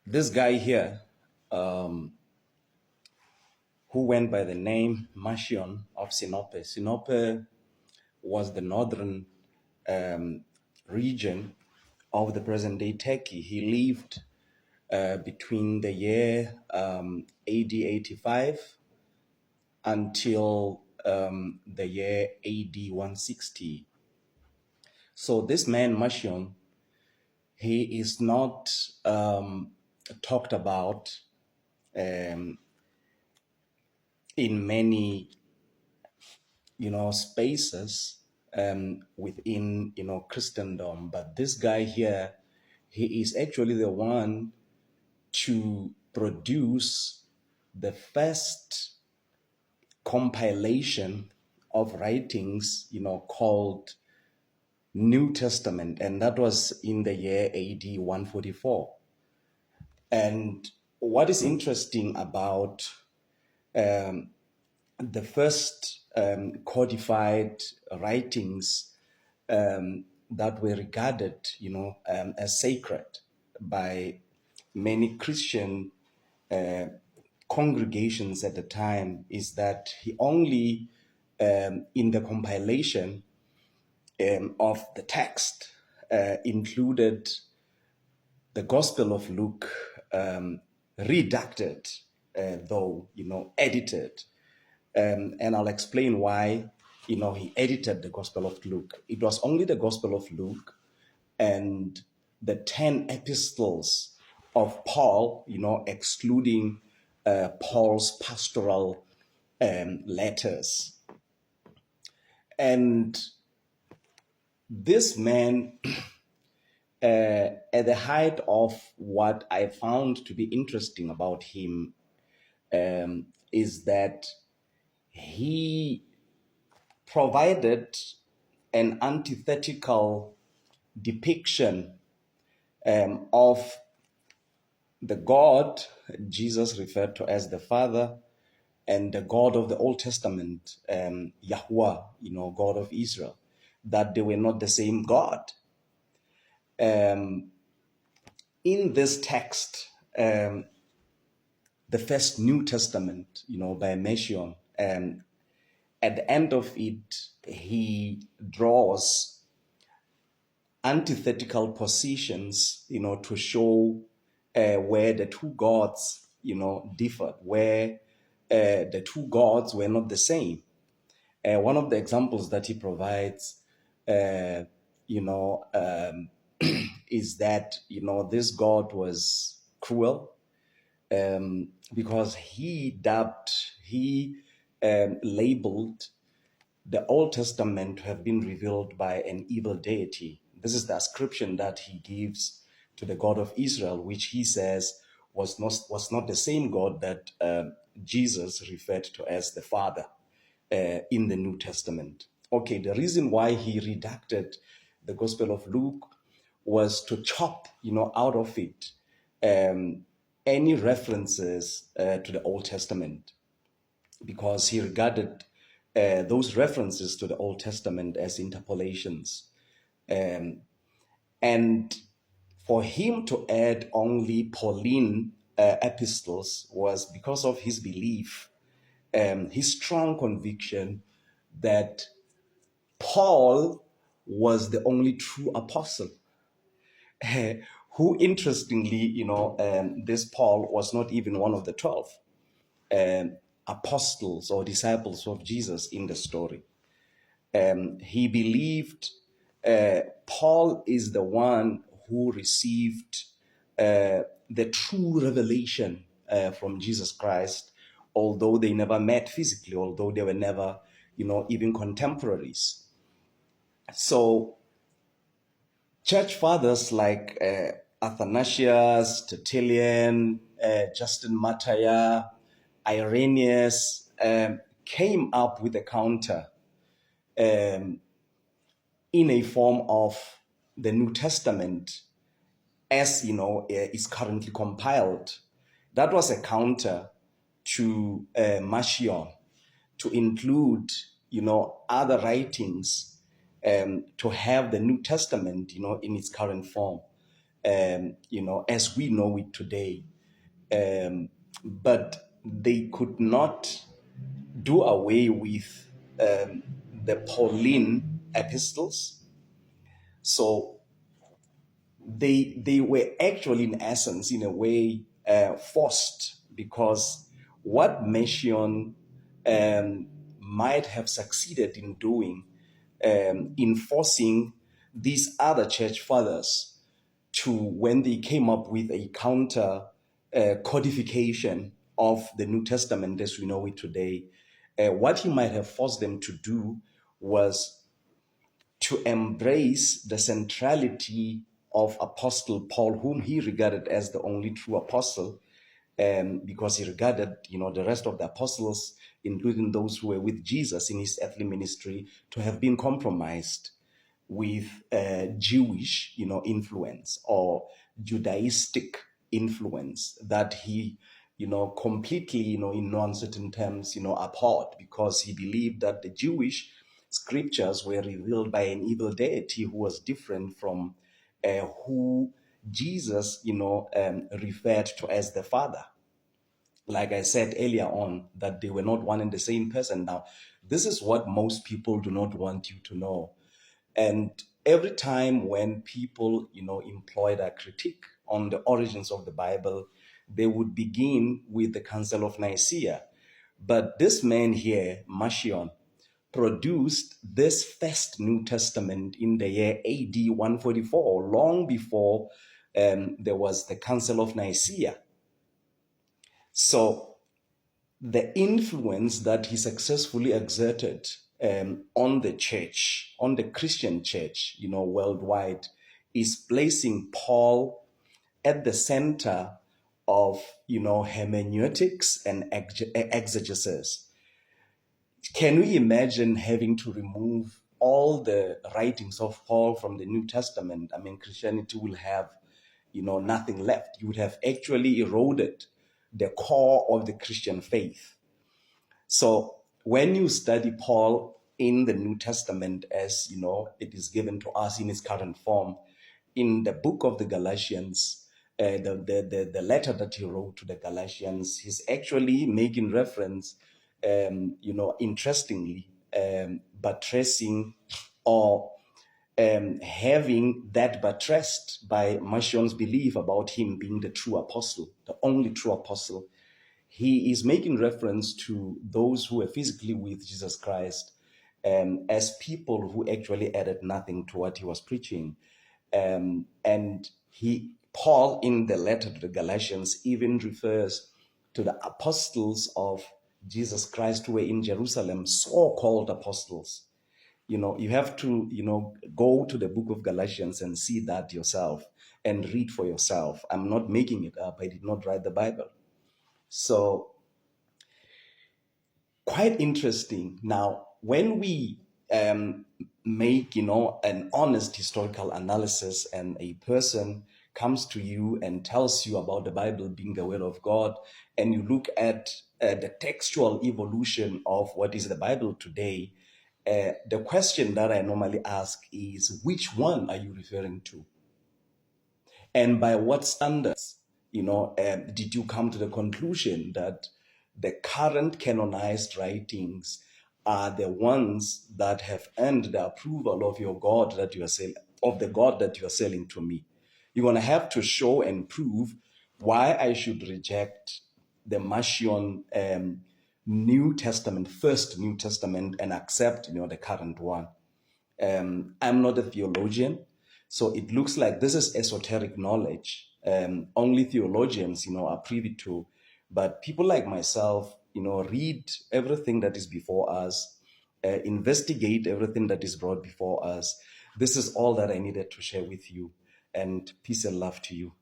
This guy here, um, who went by the name Marcion of Sinope. Sinope was the northern region of the present-day Turkey. He lived between the year AD 85 until the year AD 160. So this man, Marcion, he is not talked about in many, spaces within, Christendom. But this guy here, he is actually the one to produce the first compilation of writings, called New Testament, and that was in the year AD 144. And what is interesting about the first codified writings that were regarded, as sacred by many Christian congregations at the time is that he only, in the compilation of the text, included the Gospel of Luke, redacted, though, edited. And I'll explain why, he edited the Gospel of Luke. It was only the Gospel of Luke and the 10 epistles of Paul, excluding Paul's pastoral letters. And this man, at the height of what I found to be interesting about him, is that he provided an antithetical depiction of the God Jesus referred to as the Father and the God of the Old Testament, Yahweh, God of Israel, that they were not the same God. In this text, the first New Testament, by Marcion, at the end of it, he draws antithetical positions, to show where the two gods, differed, where the two gods were not the same. One of the examples that he provides, is that, this God was cruel, because he labeled the Old Testament to have been revealed by an evil deity. This is the ascription that he gives to the God of Israel, which he says was not the same God that Jesus referred to as the Father in the New Testament. Okay, the reason why he redacted the Gospel of Luke was to chop, out of it any references to the Old Testament, because he regarded those references to the Old Testament as interpolations. And for him to add only Pauline epistles was because of his belief, his strong conviction that Paul was the only true apostle. Who, interestingly, this Paul was not even one of the 12 apostles or disciples of Jesus in the story. He believed Paul is the one who received the true revelation from Jesus Christ, although they never met physically, although they were never, even contemporaries. So church fathers like Athanasius, Tertullian, Justin Martyr, Irenaeus came up with a counter in a form of the New Testament as, is currently compiled. That was a counter to Marcion to include, other writings to have the New Testament, in its current form. as we know it today. But they could not do away with the Pauline epistles. So they were actually, in essence, in a way, forced, because what Marcion might have succeeded in doing, in forcing these other church fathers to, when they came up with a counter codification of the New Testament as we know it today, what he might have forced them to do was to embrace the centrality of Apostle Paul, whom he regarded as the only true apostle, because he regarded, the rest of the apostles, including those who were with Jesus in his earthly ministry, to have been compromised with Jewish, influence, or Judaistic influence that he, completely, in no uncertain terms, abhorred, because he believed that the Jewish scriptures were revealed by an evil deity who was different from who Jesus, referred to as the Father. Like I said earlier on, that they were not one and the same person. Now, this is what most people do not want you to know. And every time when people, employ that critique on the origins of the Bible, they would begin with the Council of Nicaea. But this man here, Marcion, produced this first New Testament in the year AD 144, long before there was the Council of Nicaea. So the influence that he successfully exerted on the church, on the Christian church, worldwide, is placing Paul at the center of, hermeneutics and exegesis. Can we imagine having to remove all the writings of Paul from the New Testament? I mean, Christianity will have, nothing left. You would have actually eroded the core of the Christian faith. So when you study Paul in the New Testament, as it is given to us in its current form, in the book of the Galatians, the letter that he wrote to the Galatians, he's actually making reference, interestingly, buttressing, or having that buttressed by Marcion's belief about him being the true apostle, the only true apostle. He is making reference to those who were physically with Jesus Christ as people who actually added nothing to what he was preaching. And Paul, in the letter to the Galatians, even refers to the apostles of Jesus Christ who were in Jerusalem, so-called apostles. You have to, go to the book of Galatians and see that yourself and read for yourself. I'm not making it up. I did not write the Bible. So, quite interesting. Now, when we make, an honest historical analysis, and a person comes to you and tells you about the Bible being the Word of God, and you look at the textual evolution of what is the Bible today, the question that I normally ask is, which one are you referring to? And by what standards, did you come to the conclusion that the current canonized writings are the ones that have earned the approval of your God that you are selling, of the God that you are selling to me? You're going to have to show and prove why I should reject the Marcion New Testament, first New Testament, and accept, the current one. I'm not a theologian, so it looks like this is esoteric knowledge. Only theologians, are privy to. But people like myself, read everything that is before us, investigate everything that is brought before us. This is all that I needed to share with you. And peace and love to you.